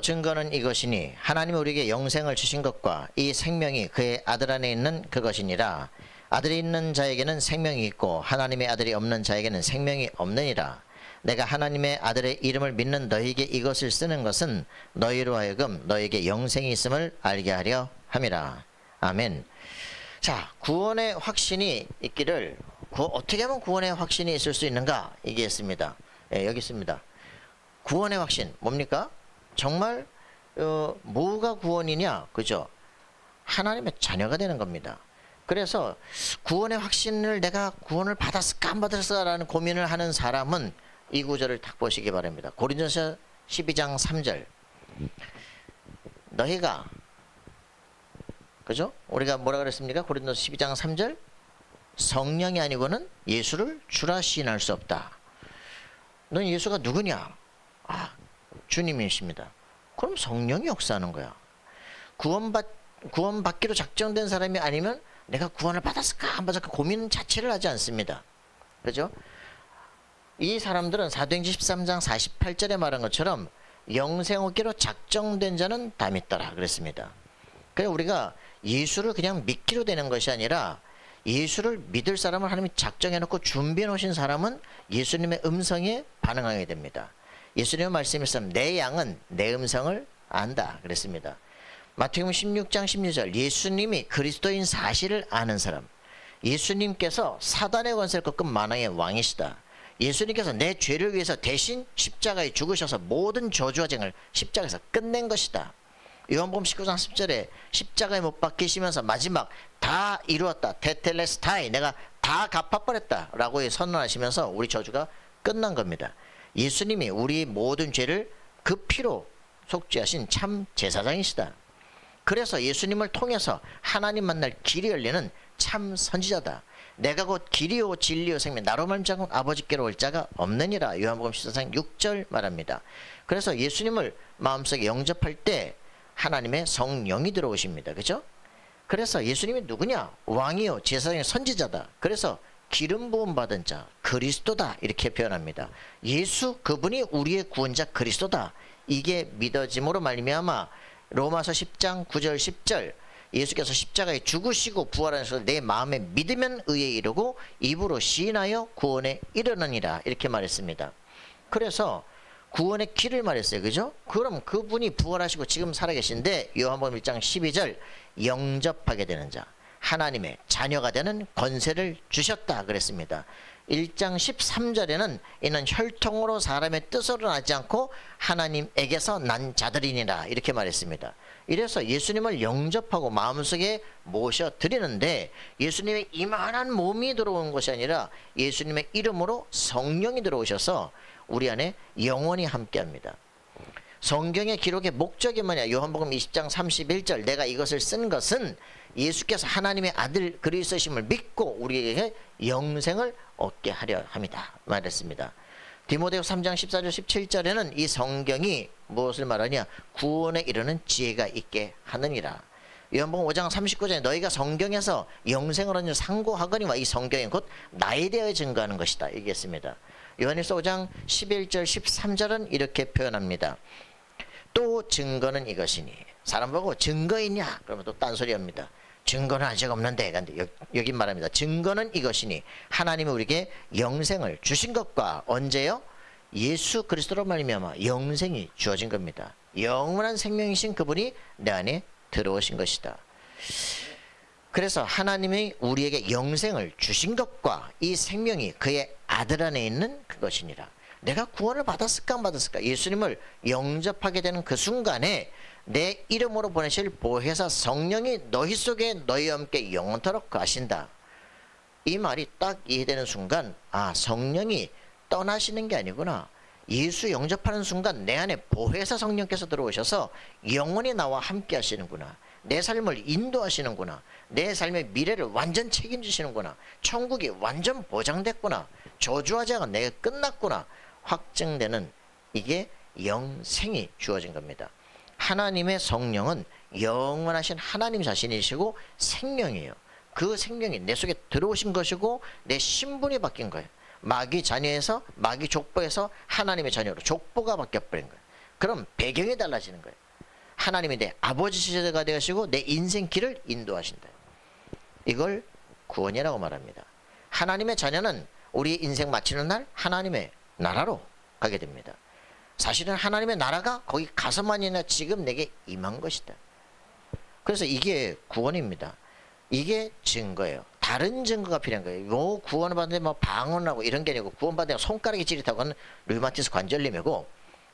또 증거는 이것이니 하나님이 우리에게 영생을 주신 것과 이 생명이 그의 아들 안에 있는 그것이니라. 아들이 있는 자에게는 생명이 있고 하나님의 아들이 없는 자에게는 생명이 없느니라. 내가 하나님의 아들의 이름을 믿는 너희에게 이것을 쓰는 것은 너희로 하여금 너희에게 영생이 있음을 알게 하려 함이라. 아멘. 자, 구원의 확신이 있기를, 어떻게 하면 구원의 확신이 있을 수 있는가? 이게 있습니다. 예, 여기 있습니다. 구원의 확신 뭡니까? 정말 뭐가 구원이냐? 그죠? 하나님의 자녀가 되는 겁니다. 그래서 구원의 확신을 내가 구원을 받았을까 안 받았을까라는 고민을 하는 사람은 이 구절을 딱 보시기 바랍니다. 고린도서 12장 3절. 너희가, 그죠? 우리가 뭐라 그랬습니까? 고린도서 12장 3절. 성령이 아니고는 예수를 주라 시인할 수 없다. 넌 예수가 누구냐? 아, 주님이십니다. 그럼 성령이 역사하는 거야. 구원받기로 작정된 사람이 아니면 내가 구원을 받았을까 안 받았을까 고민 자체를 하지 않습니다. 그죠? 이 사람들은 사도행전 13장 48절에 말한 것처럼 영생 얻기로 작정된 자는 다 믿더라 그랬습니다. 그래서 우리가 예수를 그냥 믿기로 되는 것이 아니라 예수를 믿을 사람을 하나님이 작정해 놓고 준비해 놓으신 사람은 예수님의 음성에 반응하게 됩니다. 예수님의 말씀이었으면 내 양은 내 음성을 안다 그랬습니다. 마태복음 16장 16절. 예수님이 그리스도인 사실을 아는 사람. 예수님께서 사단의 권세를 꺾은 만왕의 왕이시다. 예수님께서 내 죄를 위해서 대신 십자가에 죽으셔서 모든 저주와 쟁을 십자가에서 끝낸 것이다. 요한복음 19장 10절에 십자가에 못 박히시면서 마지막 다 이루었다. 테텔레스타이, 내가 다 갚아버렸다 라고 선언하시면서 우리 저주가 끝난 겁니다. 예수님이 우리 모든 죄를 그 피로 속죄하신 참 제사장이시다. 그래서 예수님을 통해서 하나님 만날 길이 열리는 참 선지자다. 내가 곧 길이요 진리요 생명, 나로 말미암아 아버지께로 올 자가 없느니라. 요한복음 14장 6절 말합니다. 그래서 예수님을 마음속에 영접할 때 하나님의 성령이 들어오십니다. 그죠? 그래서 예수님이 누구냐? 왕이요 제사장의 선지자다. 그래서 기름 부음 받은 자 그리스도다 이렇게 표현합니다. 예수 그분이 우리의 구원자 그리스도다. 이게 믿어짐으로 말미암아 로마서 10장 9절 10절 예수께서 십자가에 죽으시고 부활하셔서 내 마음에 믿으면 의에 이르고 입으로 시인하여 구원에 이르느니라 이렇게 말했습니다. 그래서 구원의 길을 말했어요. 그죠? 그럼 그분이 부활하시고 지금 살아계신데 요한복음 1장 12절 영접하게 되는 자 하나님의 자녀가 되는 권세를 주셨다 그랬습니다. 1장 13절에는 이는 혈통으로 사람의 뜻으로 나지 않고 하나님에게서 난 자들이니라 이렇게 말했습니다. 이래서 예수님을 영접하고 마음속에 모셔드리는데 예수님의 이만한 몸이 들어온 것이 아니라 예수님의 이름으로 성령이 들어오셔서 우리 안에 영원히 함께합니다. 성경의 기록의 목적이 뭐냐? 요한복음 20장 31절 내가 이것을 쓴 것은 예수께서 하나님의 아들 그리스도심을 믿고 우리에게 영생을 얻게 하려 합니다 말했습니다. 디모데후서 3장 14절 17절에는 이 성경이 무엇을 말하냐? 구원에 이르는 지혜가 있게 하느니라. 요한복음 5장 39절에 너희가 성경에서 영생을 얻는 상고하거니와 이 성경이 곧 나에 대하여 증거하는 것이다 얘기했습니다. 요한일서 5장 11절 13절은 이렇게 표현합니다. 또 증거는 이것이니 사람 보고 증거 있냐? 그러면 또 딴소리합니다. 증거는 아직 없는데 근데 여기 말합니다. 증거는 이것이니 하나님이 우리에게 영생을 주신 것과 언제요? 예수 그리스도로 말미암아 영생이 주어진 겁니다. 영원한 생명이신 그분이 내 안에 들어오신 것이다. 그래서 하나님이 우리에게 영생을 주신 것과 이 생명이 그의 아들 안에 있는 그것이니라. 내가 구원을 받았을까 안 받았을까? 예수님을 영접하게 되는 그 순간에 내 이름으로 보내실 보혜사 성령이 너희 속에 너희와 함께 영원토록 가신다. 이 말이 딱 이해되는 순간 아 성령이 떠나시는 게 아니구나. 예수 영접하는 순간 내 안에 보혜사 성령께서 들어오셔서 영원히 나와 함께 하시는구나. 내 삶을 인도하시는구나. 내 삶의 미래를 완전 책임지시는구나. 천국이 완전 보장됐구나. 저주하지 않아 내가 끝났구나. 확증되는 이게 영생이 주어진 겁니다. 하나님의 성령은 영원하신 하나님 자신이시고 생명이에요. 그 생명이 내 속에 들어오신 것이고 내 신분이 바뀐 거예요. 마귀 자녀에서 마귀 족보에서 하나님의 자녀로 족보가 바뀌어버린 거예요. 그럼 배경이 달라지는 거예요. 하나님이 내 아버지가 되시고 내 인생 길을 인도하신다. 이걸 구원이라고 말합니다. 하나님의 자녀는 우리 인생 마치는 날 하나님의 나라로 가게 됩니다. 사실은 하나님의 나라가 거기 가서만이나 지금 내게 임한 것이다. 그래서 이게 구원입니다. 이게 증거예요. 다른 증거가 필요한 거예요. 뭐 구원을 받는데 뭐 방언하고 이런 게 아니고, 구원받는 손가락이 찌릿하고 하는 류마티스 관절염이고,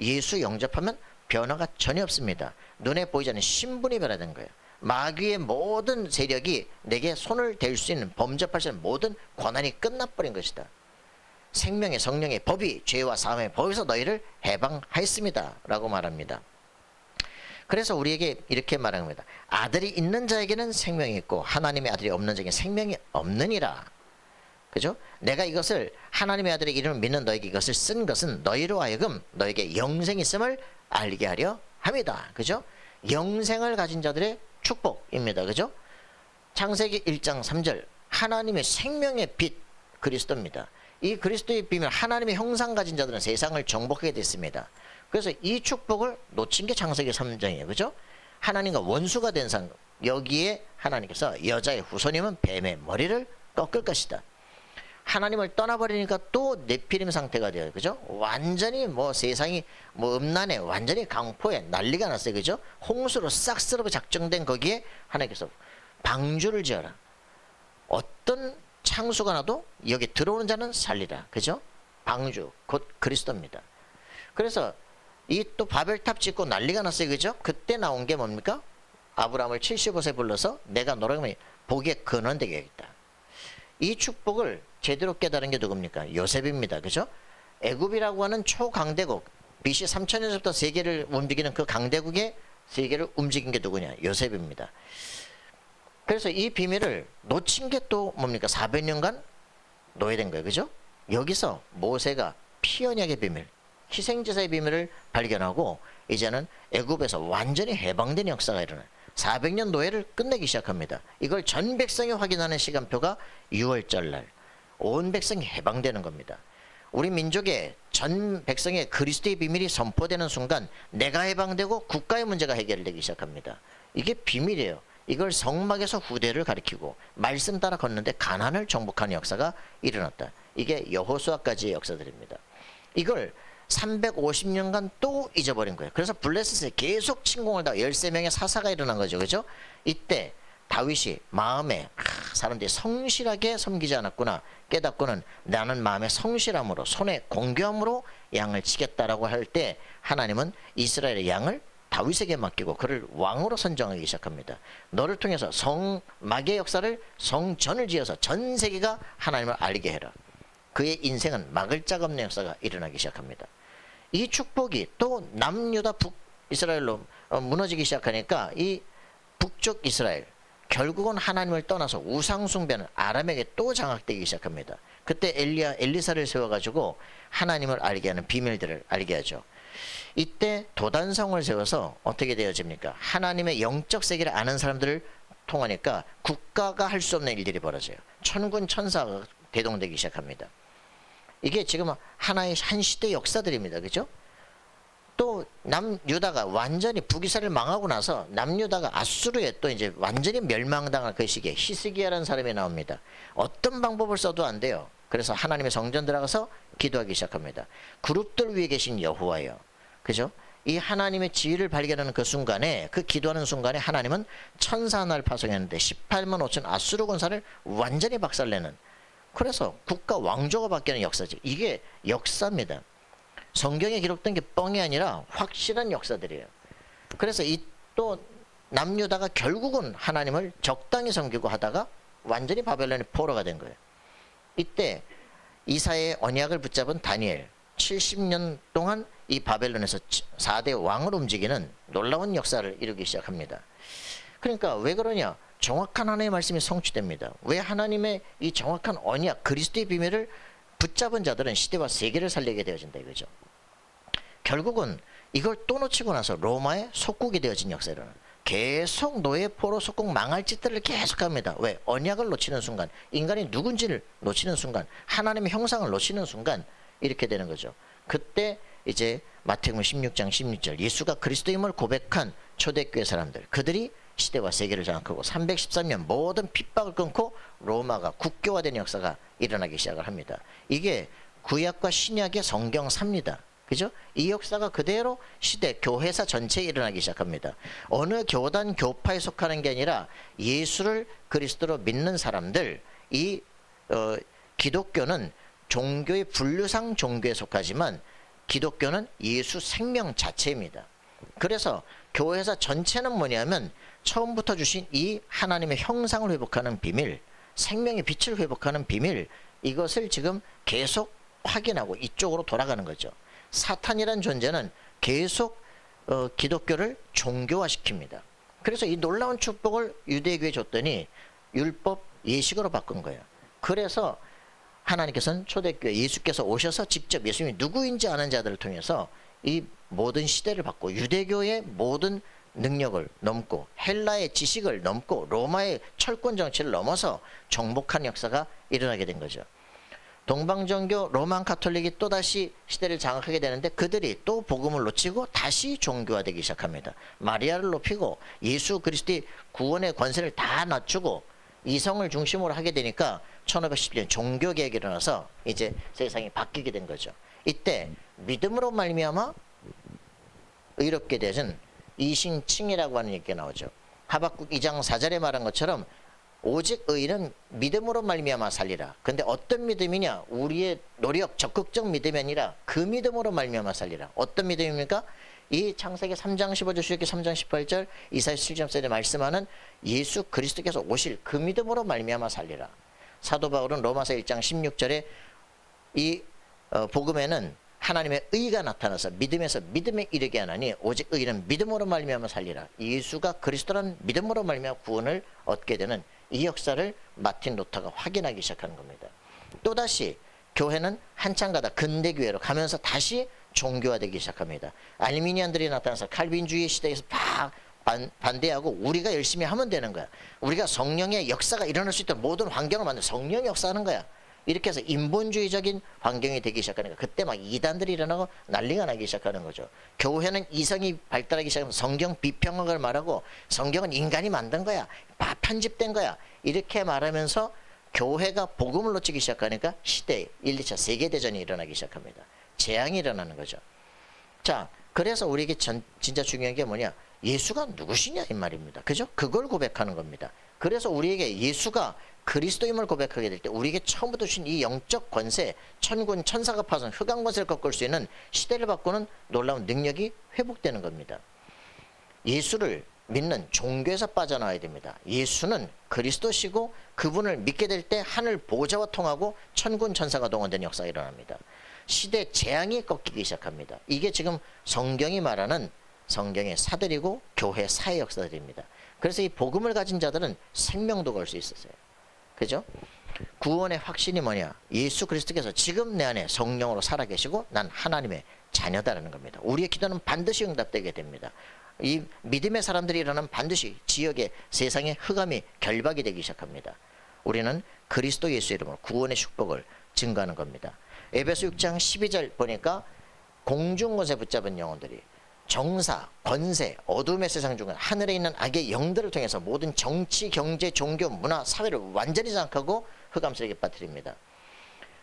예수 영접하면 변화가 전혀 없습니다. 눈에 보이지 않는 신분이 변화된 거예요. 마귀의 모든 세력이 내게 손을 댈 수 있는, 범접할 수 있는 모든 권한이 끝나버린 것이다. 생명의 성령의 법이 죄와 사함의 법에서 너희를 해방하였습니다 라고 말합니다. 그래서 우리에게 이렇게 말하는 겁니다. 아들이 있는 자에게는 생명이 있고 하나님의 아들이 없는 자에게는 생명이 없느니라. 그죠? 내가 이것을 하나님의 아들의 이름을 믿는 너에게 이것을 쓴 것은 너희로 하여금 너에게 영생이 있음을 알게 하려 합니다. 그죠? 영생을 가진 자들의 축복입니다. 그죠? 창세기 1장 3절 하나님의 생명의 빛 그리스도입니다. 이 그리스도의 비밀, 하나님의 형상 가진 자들은 세상을 정복하게 됐습니다. 그래서 이 축복을 놓친 게 창세기 3장이에요. 그죠? 하나님과 원수가 된 사람, 여기에 하나님께서 여자의 후손이면 뱀의 머리를 꺾을 것이다. 하나님을 떠나버리니까 또 네피림 상태가 돼요. 그죠? 완전히 뭐 세상이 뭐 음란에 완전히 강포에 난리가 났어요. 그죠? 홍수로 싹 쓸어 작정된 거기에 하나님께서 방주를 지어라. 어떤 창수가 나도 여기 들어오는 자는 살리라. 그죠? 방주 곧 그리스도입니다. 그래서 이 또 바벨탑 짓고 난리가 났어요. 그죠? 그때 나온 게 뭡니까? 아브라함을 75세 불러서 내가 너를 복의 근원 되게 하겠다. 이 축복을 제대로 깨달은 게 누굽니까? 요셉입니다. 그죠? 애굽이라고 하는 초강대국, BC 3000년부터 세계를 움직이는 그 강대국의 세계를 움직인 게 누구냐? 요셉입니다. 그래서 이 비밀을 놓친 게 또 뭡니까? 400년간 노예된 거예요. 그죠? 여기서 모세가 피 언약의 비밀, 희생제사의 비밀을 발견하고 이제는 애굽에서 완전히 해방된 역사가 일어나요. 400년 노예를 끝내기 시작합니다. 이걸 전 백성이 확인하는 시간표가 6월절 날 온 백성이 해방되는 겁니다. 우리 민족의 전 백성의 그리스도의 비밀이 선포되는 순간 내가 해방되고 국가의 문제가 해결되기 시작합니다. 이게 비밀이에요. 이걸 성막에서 후대를 가리키고 말씀 따라 걷는데 가난을 정복하는 역사가 일어났다. 이게 여호수아까지의 역사들입니다. 이걸 350년간 또 잊어버린 거예요. 그래서 블레셋에 계속 침공을 다 13명의 사사가 일어난 거죠. 그죠? 이때 다윗이 마음에 사람들이 성실하게 섬기지 않았구나 깨닫고는 나는 마음에 성실함으로 손에 공교함으로 양을 치겠다라고 할 때 하나님은 이스라엘의 양을 다윗에게 맡기고 그를 왕으로 선정하기 시작합니다. 너를 통해서 성막의 역사를 성전을 지어서 전 세계가 하나님을 알게 해라. 그의 인생은 막을 자가 없는 역사가 일어나기 시작합니다. 이 축복이 또 남유다 북이스라엘로 무너지기 시작하니까 이 북쪽 이스라엘 결국은 하나님을 떠나서 우상숭배는 아람에게 또 장악되기 시작합니다. 그때 엘리사를 세워가지고 하나님을 알게 하는 비밀들을 알게 하죠. 이때 도단성을 세워서 어떻게 되어집니까? 하나님의 영적 세계를 아는 사람들을 통하니까 국가가 할 수 없는 일들이 벌어져요. 천군 천사가 대동되기 시작합니다. 이게 지금 하나의 한 시대의 역사들입니다. 그죠? 또 남유다가 완전히 북이스라엘 망하고 나서 남유다가 아수르에 또 이제 완전히 멸망당할 그 시기에 히스기야라는 사람이 나옵니다. 어떤 방법을 써도 안 돼요. 그래서 하나님의 성전 들어가서 기도하기 시작합니다. 그룹들 위에 계신 여호와예요. 그죠? 이 하나님의 지위를 발견하는 그 순간에, 그 기도하는 순간에 하나님은 천사 하나를 파송했는데 18만 5천 아수르 군사를 완전히 박살내는, 그래서 국가 왕조가 바뀌는 역사지. 이게 역사입니다. 성경에 기록된 게 뻥이 아니라 확실한 역사들이에요. 그래서 이 또 남유다가 결국은 하나님을 적당히 섬기고 하다가 완전히 바벨론의 포로가 된 거예요. 이때 이사의 언약을 붙잡은 다니엘 70년 동안 이 바벨론에서 4대 왕을 움직이는 놀라운 역사를 이루기 시작합니다. 그러니까 왜 그러냐? 정확한 하나님의 말씀이 성취됩니다. 왜 하나님의 이 정확한 언약 그리스도의 비밀을 붙잡은 자들은 시대와 세계를 살리게 되어진다 이거죠. 결국은 이걸 또 놓치고 나서 로마의 속국이 되어진 역사를 계속 노예 포로 속국 망할 짓들을 계속합니다. 왜? 언약을 놓치는 순간, 인간이 누군지를 놓치는 순간, 하나님의 형상을 놓치는 순간 이렇게 되는 거죠. 그때 이제 마태복음 16장 16절 예수가 그리스도임을 고백한 초대교회 사람들, 그들이 시대와 세계를 장악하고 313년 모든 핍박을 끊고 로마가 국교화된 역사가 일어나기 시작을 합니다. 이게 구약과 신약의 성경사입니다. 그죠? 이 역사가 그대로 시대 교회사 전체에 일어나기 시작합니다. 어느 교단 교파에 속하는 게 아니라 예수를 그리스도로 믿는 사람들, 이 기독교는 종교의 분류상 종교에 속하지만 기독교는 예수 생명 자체입니다. 그래서 교회사 전체는 뭐냐면 처음부터 주신 이 하나님의 형상을 회복하는 비밀, 생명의 빛을 회복하는 비밀, 이것을 지금 계속 확인하고 이쪽으로 돌아가는 거죠. 사탄이란 존재는 계속 기독교를 종교화시킵니다. 그래서 이 놀라운 축복을 유대교에 줬더니 율법 예식으로 바꾼 거예요. 그래서 하나님께서는 초대교회 예수께서 오셔서 직접 예수님이 누구인지 아는 자들을 통해서 이 모든 시대를 바꾸고 유대교의 모든 능력을 넘고 헬라의 지식을 넘고 로마의 철권 정치를 넘어서 정복한 역사가 일어나게 된 거죠. 동방정교 로만 가톨릭이 또다시 시대를 장악하게 되는데 그들이 또 복음을 놓치고 다시 종교화되기 시작합니다. 마리아를 높이고 예수 그리스도의 구원의 권세를 다 낮추고 이성을 중심으로 하게 되니까 1510년 종교개혁이 일어나서 이제 세상이 바뀌게 된 거죠. 이때 믿음으로 말미암아 의롭게 되신 이신칭이라고 하는 얘기가 나오죠. 하박국 2장 4절에 말한 것처럼 오직 의인은 믿음으로 말미암아 살리라. 근데 어떤 믿음이냐? 우리의 노력, 적극적 믿음이 아니라 그 믿음으로 말미암아 살리라. 어떤 믿음입니까? 이 창세기 3장 15절, 출애굽기 3장 18절, 이사야 7장 4절에 말씀하는 예수 그리스도께서 오실 그 믿음으로 말미암아 살리라. 사도 바울은 로마서 1장 16절에 이 복음에는 하나님의 의가 나타나서 믿음에서 믿음에 이르게 하나니 오직 의인은 믿음으로 말미암아 살리라. 예수가 그리스도라는 믿음으로 말미암아 구원을 얻게 되는 이 역사를 마틴 루터가 확인하기 시작하는 겁니다. 또다시 교회는 한참 가다 근대교회로 가면서 다시 종교화되기 시작합니다. 알미니안들이 나타나서 칼빈주의 시대에서 막 반대하고 우리가 열심히 하면 되는 거야. 우리가 성령의 역사가 일어날 수 있도록 모든 환경을 만들어 성령의 역사하는 거야. 이렇게 해서 인본주의적인 환경이 되기 시작하니까 그때 막 이단들이 일어나고 난리가 나기 시작하는 거죠. 교회는 이성이 발달하기 시작하면 성경 비평학을 말하고 성경은 인간이 만든 거야. 편집된 거야. 이렇게 말하면서 교회가 복음을 놓치기 시작하니까 시대에 1, 2차 세계대전이 일어나기 시작합니다. 재앙이 일어나는 거죠. 자, 그래서 우리에게 진짜 중요한 게 뭐냐? 예수가 누구시냐 이 말입니다. 그죠? 그걸 고백하는 겁니다. 그래서 우리에게 예수가 그리스도임을 고백하게 될 때 우리에게 처음부터 주신 이 영적 권세, 천군 천사가 파손 흑암 권세를 꺾을 수 있는 시대를 바꾸는 놀라운 능력이 회복되는 겁니다. 예수를 믿는 종교에서 빠져나와야 됩니다. 예수는 그리스도시고 그분을 믿게 될 때 하늘 보좌와 통하고 천군 천사가 동원되는 역사가 일어납니다. 시대 재앙이 꺾이기 시작합니다. 이게 지금 성경이 말하는 성경의 사들이고 교회 사의 역사들입니다. 그래서 이 복음을 가진 자들은 생명도 걸 수 있었어요. 그죠? 구원의 확신이 뭐냐? 예수 그리스도께서 지금 내 안에 성령으로 살아계시고 난 하나님의 자녀다라는 겁니다. 우리의 기도는 반드시 응답되게 됩니다. 이 믿음의 사람들이 일어나면 반드시 지역의 세상의 흑암이 결박이 되기 시작합니다. 우리는 그리스도 예수 이름으로 구원의 축복을 증거하는 겁니다. 에베소 6장 12절 보니까 공중권세 붙잡은 영혼들이 정사, 권세, 어둠의 세상 중에 하늘에 있는 악의 영들을 통해서 모든 정치, 경제, 종교, 문화, 사회를 완전히 장악하고 흑암 세계에 빠뜨립니다.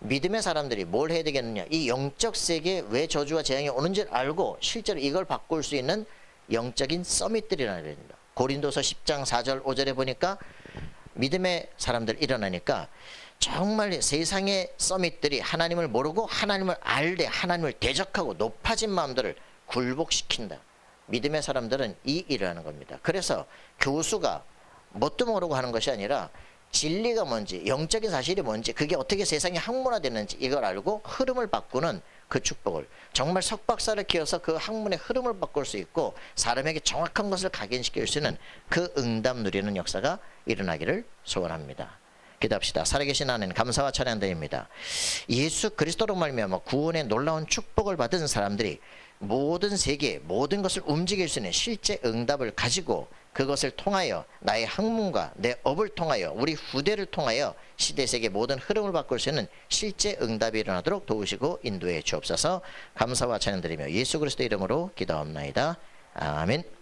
믿음의 사람들이 뭘 해야 되겠느냐? 이 영적 세계에 왜 저주와 재앙이 오는지를 알고 실제로 이걸 바꿀 수 있는 영적인 서밋들이 일어나야 됩니다. 고린도서 10장 4절 5절에 보니까 믿음의 사람들 일어나니까 정말 세상의 서밋들이 하나님을 모르고 하나님을 알되 하나님을 대적하고 높아진 마음들을 굴복시킨다. 믿음의 사람들은 이 일을 하는 겁니다. 그래서 교수가 뭣도 모르고 하는 것이 아니라 진리가 뭔지 영적인 사실이 뭔지 그게 어떻게 세상에 학문화되는지 이걸 알고 흐름을 바꾸는 그 축복을 정말 석박사를 키워서 그 학문의 흐름을 바꿀 수 있고 사람에게 정확한 것을 각인시킬 수 있는 그 응답 누리는 역사가 일어나기를 소원합니다. 기도합시다. 살아계신 하나님 감사와 찬양드립니다. 예수 그리스도로 말미암아 구원의 놀라운 축복을 받은 사람들이 모든 세계 모든 것을 움직일 수 있는 실제 응답을 가지고 그것을 통하여 나의 학문과 내 업을 통하여 우리 후대를 통하여 시대 세계 모든 흐름을 바꿀 수 있는 실제 응답이 일어나도록 도우시고 인도해 주옵소서. 감사와 찬양 드리며 예수 그리스도 이름으로 기도합나이다. 아멘.